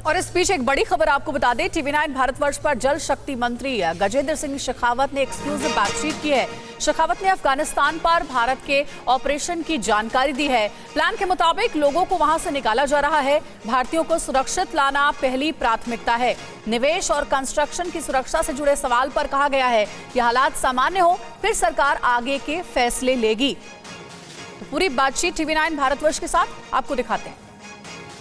और इस बीच एक बड़ी खबर आपको बता दें, TV9 भारतवर्ष पर जल शक्ति मंत्री गजेंद्र सिंह शेखावत ने एक्सक्लूसिव बातचीत की है। शेखावत ने अफगानिस्तान पर भारत के ऑपरेशन की जानकारी दी है। प्लान के मुताबिक लोगों को वहां से निकाला जा रहा है। भारतीयों को सुरक्षित लाना पहली प्राथमिकता है। निवेश और कंस्ट्रक्शन की सुरक्षा से जुड़े सवाल पर कहा गया है कि हालात सामान्य हो फिर सरकार आगे के फैसले लेगी। तो पूरी बातचीत TV9 भारतवर्ष के साथ आपको दिखाते हैं।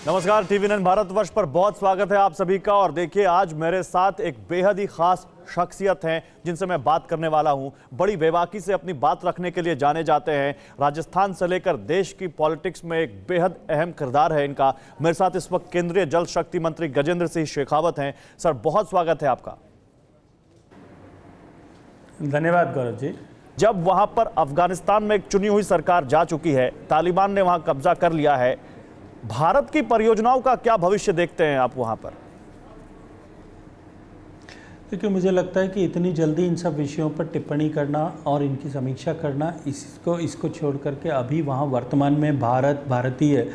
नमस्कार, TV9 भारतवर्ष पर बहुत स्वागत है आप सभी का। और देखिए, आज मेरे साथ एक बेहद ही खास शख्सियत हैं जिनसे मैं बात करने वाला हूं। बड़ी बेबाकी से अपनी बात रखने के लिए जाने जाते हैं। राजस्थान से लेकर देश की पॉलिटिक्स में एक बेहद अहम किरदार है इनका। मेरे साथ इस वक्त केंद्रीय जल शक्ति मंत्री गजेंद्र सिंह शेखावत हैं। सर, बहुत स्वागत है आपका। धन्यवाद गौरव जी। जब वहां पर अफगानिस्तान में एक चुनी हुई सरकार जा चुकी है, तालिबान ने वहां कब्जा कर लिया है, भारत की परियोजनाओं का क्या भविष्य देखते हैं आप वहां पर? देखिए, मुझे लगता है कि इतनी जल्दी इन सब विषयों पर टिप्पणी करना और इनकी समीक्षा करना, इसको छोड़ करके अभी वहाँ वर्तमान में भारतीय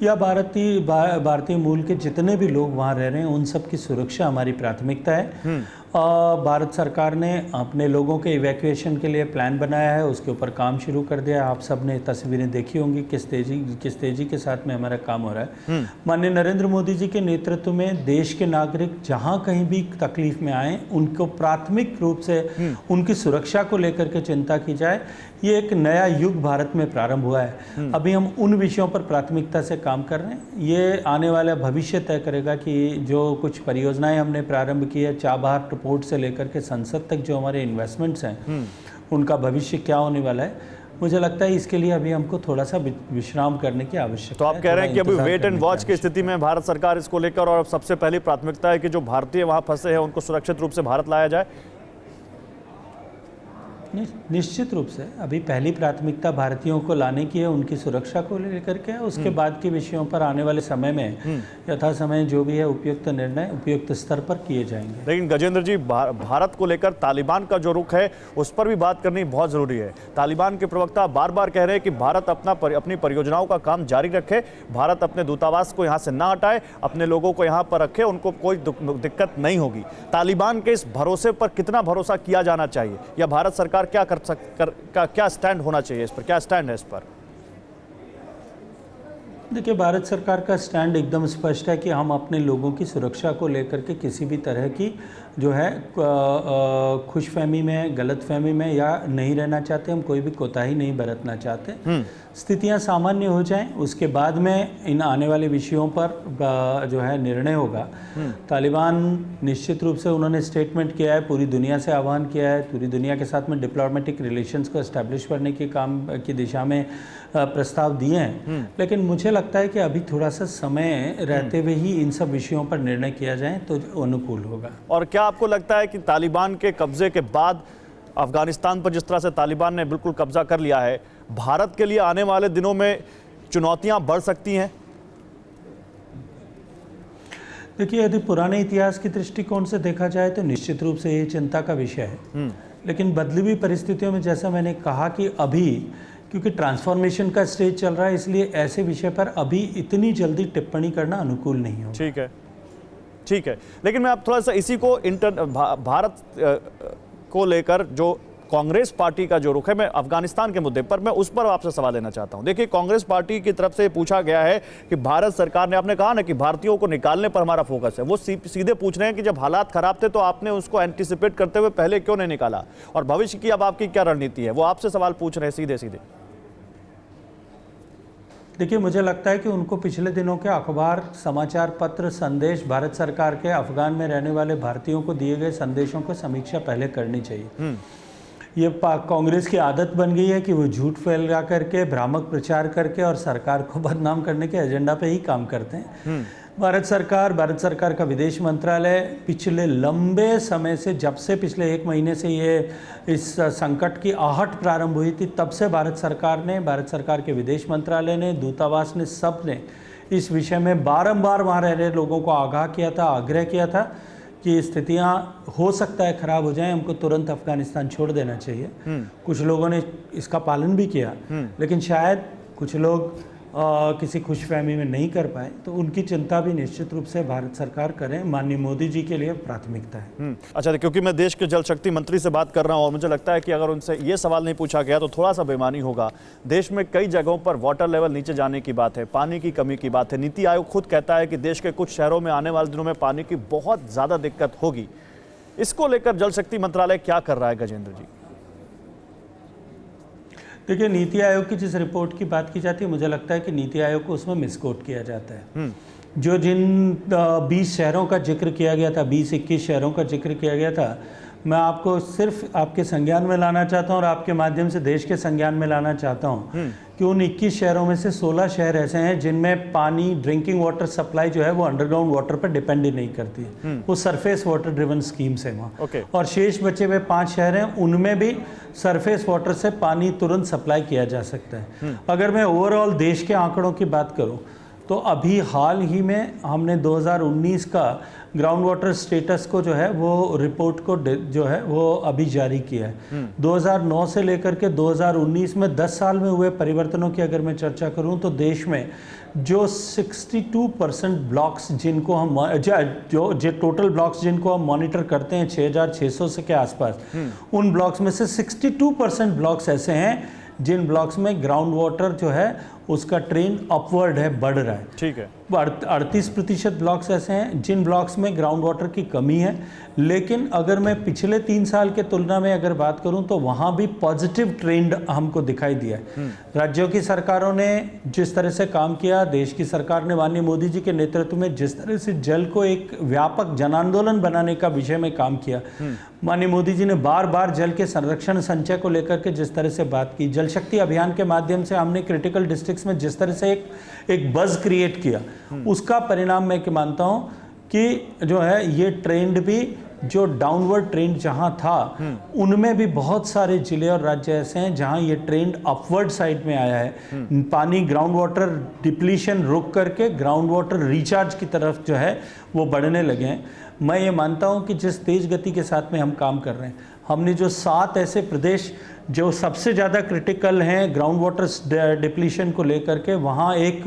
या भारतीय मूल के जितने भी लोग वहाँ रह रहे हैं उन सब की सुरक्षा हमारी प्राथमिकता है। भारत सरकार ने अपने लोगों के इवैक्यूएशन के लिए प्लान बनाया है, उसके ऊपर काम शुरू कर दिया है। आप सब ने तस्वीरें देखी होंगी किस तेजी के साथ में हमारा काम हो रहा है। माननीय नरेंद्र मोदी जी के नेतृत्व में देश के नागरिक जहां कहीं भी तकलीफ में आए उनको प्राथमिक रूप से उनकी सुरक्षा को लेकर के चिंता की जाए। ये एक नया युग भारत में प्रारंभ हुआ है। अभी हम उन विषयों पर प्राथमिकता से काम कर रहे हैं। ये आने वाला भविष्य तय करेगा कि जो कुछ परियोजनाएं हमने प्रारंभ की है, चाबहार पोर्ट से लेकर के संसद तक जो हमारे इन्वेस्टमेंट्स हैं उनका भविष्य क्या होने वाला है। मुझे लगता है इसके लिए अभी हमको थोड़ा सा विश्राम करने की आवश्यकता है। तो आप कह रहे हैं कि अभी वेट एंड वॉच की स्थिति में भारत सरकार इसको लेकर, और सबसे पहली प्राथमिकता है कि जो भारतीय वहां फंसे हैं उनको सुरक्षित रूप से भारत लाया जाए। निश्चित रूप से अभी पहली प्राथमिकता भारतीयों को लाने की है, उनकी सुरक्षा को लेकर के। उसके बाद के विषयों पर आने वाले समय में यथा समय जो भी है उपयुक्त निर्णय उपयुक्त स्तर पर किए जाएंगे। लेकिन गजेंद्र जी, भारत को लेकर तालिबान का जो रुख है उस पर भी बात करनी बहुत जरूरी है। तालिबान के प्रवक्ता बार बार कह रहे हैं कि भारत अपनी परियोजनाओं का काम जारी रखे, भारत अपने दूतावास को यहाँ से ना हटाए, अपने लोगों को यहाँ पर रखे, उनको कोई दिक्कत नहीं होगी। तालिबान के इस भरोसे पर कितना भरोसा किया जाना चाहिए, या भारत सरकार क्या स्टैंड होना चाहिए इस पर? क्या स्टैंड है इस पर? देखिए, भारत सरकार का स्टैंड एकदम स्पष्ट है कि हम अपने लोगों की सुरक्षा को लेकर के किसी भी तरह की जो है खुशफहमी में, गलतफहमी में या नहीं रहना चाहते। हम कोई भी कोताही नहीं बरतना चाहते। स्थितियां सामान्य हो जाएं, उसके बाद में इन आने वाले विषयों पर जो है निर्णय होगा। तालिबान निश्चित रूप से उन्होंने स्टेटमेंट किया है, पूरी दुनिया से आह्वान किया है, पूरी दुनिया के साथ में डिप्लोमेटिक रिलेशंस को एस्टैब्लिश करने के काम की दिशा में प्रस्ताव दिए हैं। लेकिन मुझे लगता है कि अभी थोड़ा सा समय रहते हुए ही इन सब विषयों पर निर्णय किया जाए तो अनुकूल होगा। और क्या आपको लगता है कि तालिबान के कब्जे के बाद अफगानिस्तान पर जिस तरह से तालिबान ने बिल्कुल कब्जा कर लिया है, भारत के लिए आने वाले दिनों में चुनौतियां बढ़ सकती हैं? देखिए, यदि पुराने इतिहास की दृष्टिकोण से देखा जाए तो निश्चित रूप से ये चिंता का विषय है। लेकिन बदली हुई परिस्थितियों में, जैसा मैंने कहा कि अभी क्योंकि ट्रांसफॉर्मेशन का स्टेज चल रहा है, इसलिए ऐसे विषय पर अभी इतनी जल्दी टिप्पणी करना अनुकूल नहीं हो। ठीक है। लेकिन मैं अब थोड़ा सा इसी को भारत को लेकर जो कांग्रेस पार्टी का जो रुख है, मैं अफगानिस्तान के मुद्दे पर, मैं उस पर आपसे सवाल लेना चाहता हूं। देखिए, कांग्रेस पार्टी की तरफ से पूछा गया है कि भारत सरकार ने, आपने कहा ना कि भारतीयों को निकालने पर हमारा फोकस है, वो सीधे पूछ रहे हैं कि जब हालात खराब थे तो आपने उसको एंटिसिपेट करते हुए पहले क्यों नहीं निकाला, और भविष्य की अब आपकी क्या रणनीति है, वो आपसे सवाल पूछ रहे हैं सीधे। देखिए, मुझे लगता है कि उनको पिछले दिनों के अखबार, समाचार पत्र, संदेश, भारत सरकार के अफगान में रहने वाले भारतीयों को दिए गए संदेशों को समीक्षा पहले करनी चाहिए। ये कांग्रेस की आदत बन गई है कि वो झूठ फैला करके, भ्रामक प्रचार करके और सरकार को बदनाम करने के एजेंडा पे ही काम करते हैं। भारत सरकार का विदेश मंत्रालय पिछले लंबे समय से, जब से पिछले 1 महीने से ये इस संकट की आहट प्रारंभ हुई थी, तब से भारत सरकार के विदेश मंत्रालय ने, दूतावास ने, सब ने इस विषय में बारंबार वहाँ रह रहे लोगों को आगाह किया था, आग्रह किया था कि स्थितियां हो सकता है खराब हो जाएं, हमको तुरंत अफगानिस्तान छोड़ देना चाहिए। कुछ लोगों ने इसका पालन भी किया, लेकिन शायद कुछ लोग किसी खुशफहमी में नहीं कर पाए, तो उनकी चिंता भी निश्चित रूप से भारत सरकार करें, माननीय मोदी जी के लिए प्राथमिकता है। अच्छा, क्योंकि मैं देश के जल शक्ति मंत्री से बात कर रहा हूं और मुझे लगता है कि अगर उनसे ये सवाल नहीं पूछा गया तो थोड़ा सा बेईमानी होगा। देश में कई जगहों पर वाटर लेवल नीचे जाने की बात है, पानी की कमी की बात है। नीति आयोग खुद कहता है कि देश के कुछ शहरों में आने वाले दिनों में पानी की बहुत ज़्यादा दिक्कत होगी। इसको लेकर जल शक्ति मंत्रालय क्या कर रहा है गजेंद्र जी? देखिए, नीति आयोग की जिस रिपोर्ट की बात की जाती है, मुझे लगता है कि नीति आयोग को उसमें मिसकोट किया जाता है। जो जिन 20 शहरों का जिक्र किया गया था, 20-21 शहरों का जिक्र किया गया था, मैं आपको सिर्फ आपके संज्ञान में लाना चाहता हूं और आपके माध्यम से देश के संज्ञान में लाना चाहता हूं कि उन 21 शहरों में से 16 शहर ऐसे हैं जिनमें पानी, ड्रिंकिंग वाटर सप्लाई जो है वो अंडरग्राउंड वाटर पर डिपेंड ही नहीं करती है। वो सरफेस वाटर ड्रिवन स्कीम्स है वहाँ। और शेष बचे हुए 5 शहर हैं, उनमें भी सरफेस वाटर से पानी तुरंत सप्लाई किया जा सकता है। अगर मैं ओवरऑल देश के आंकड़ों की बात करूँ तो अभी हाल ही में हमने 2019 का ग्राउंड वाटर स्टेटस को जो है वो रिपोर्ट को जो है वो अभी जारी किया है। 2009 से लेकर के 2019 में 10 साल में हुए परिवर्तनों की अगर मैं चर्चा करूं तो देश में जो 62% ब्लॉक्स जिनको हम जो टोटल ब्लॉक्स जिनको हम मॉनिटर करते हैं 6600 से के आसपास, उन ब्लॉक्स में से 62% ब्लॉक्स ऐसे हैं जिन ब्लॉक्स में ग्राउंड वाटर जो है उसका ट्रेंड अपवर्ड है, बढ़ रहा है। ठीक है। 38% ब्लॉक्स ऐसे हैं जिन ब्लॉक्स में ग्राउंड वाटर की कमी है। लेकिन अगर मैं पिछले 3 साल के तुलना में अगर बात करूं तो वहां भी पॉजिटिव ट्रेंड हमको दिखाई दिया है। राज्यों की सरकारों ने जिस तरह से काम किया, देश की सरकार ने माननीय मोदी जी के नेतृत्व में जिस तरह से जल को एक व्यापक जन आंदोलन बनाने का विषय में काम किया, माननीय मोदी जी ने बार बार जल के संरक्षण संचय को लेकर के जिस तरह से बात की, जल शक्ति अभियान के माध्यम से हमने क्रिटिकल डिस्ट्रिक्ट्स में जिस तरह से एक बज़ क्रिएट किया, उसका परिणाम मैं मानता हूं कि जो है ये ट्रेंड भी जो डाउनवर्ड ट्रेंड जहां था उनमें भी बहुत सारे जिले और राज्य ऐसे हैं जहां ये ट्रेंड अपवर्ड साइड में आया है। पानी ग्राउंड वाटर डिप्लीशन रुक करके ग्राउंड वाटर रिचार्ज की तरफ जो है वो बढ़ने लगे हैं। मैं ये मानता हूं कि जिस तेज गति के साथ में हम काम कर रहे हैं, हमने जो 7 ऐसे प्रदेश जो सबसे ज़्यादा क्रिटिकल हैं ग्राउंड वाटर डिप्लीशन को लेकर के, वहाँ एक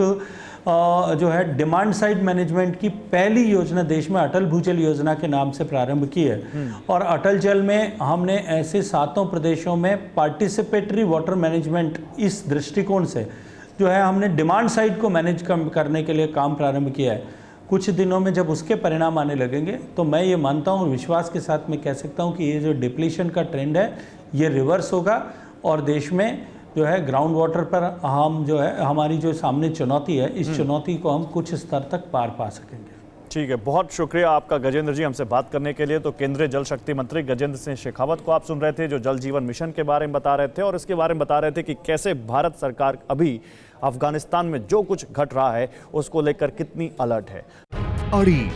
जो है डिमांड साइड मैनेजमेंट की पहली योजना देश में अटल भूजल योजना के नाम से प्रारंभ की है। और अटल जल में हमने ऐसे 7 प्रदेशों में पार्टिसिपेटरी वाटर मैनेजमेंट इस दृष्टिकोण से जो है हमने डिमांड साइड को मैनेज करने के लिए काम प्रारंभ किया है। कुछ दिनों में जब उसके परिणाम आने लगेंगे तो मैं ये मानता हूँ, विश्वास के साथ मैं कह सकता हूँ कि ये जो डिप्लीशन का ट्रेंड है ये रिवर्स होगा और देश में जो है ग्राउंड वाटर पर हम जो है हमारी जो सामने चुनौती है, इस चुनौती को हम कुछ स्तर तक पार पा सकेंगे। ठीक है, बहुत शुक्रिया आपका गजेंद्र जी हमसे बात करने के लिए। तो केंद्रीय जल शक्ति मंत्री गजेंद्र सिंह शेखावत को आप सुन रहे थे, जो जल जीवन मिशन के बारे में बता रहे थे और इसके बारे में बता रहे थे कि कैसे भारत सरकार अभी अफगानिस्तान में जो कुछ घट रहा है उसको लेकर कितनी अलर्ट है। अड़ी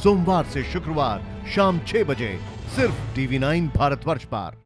सोमवार से शुक्रवार शाम 6 बजे सिर्फ TV9 भारतवर्ष पर।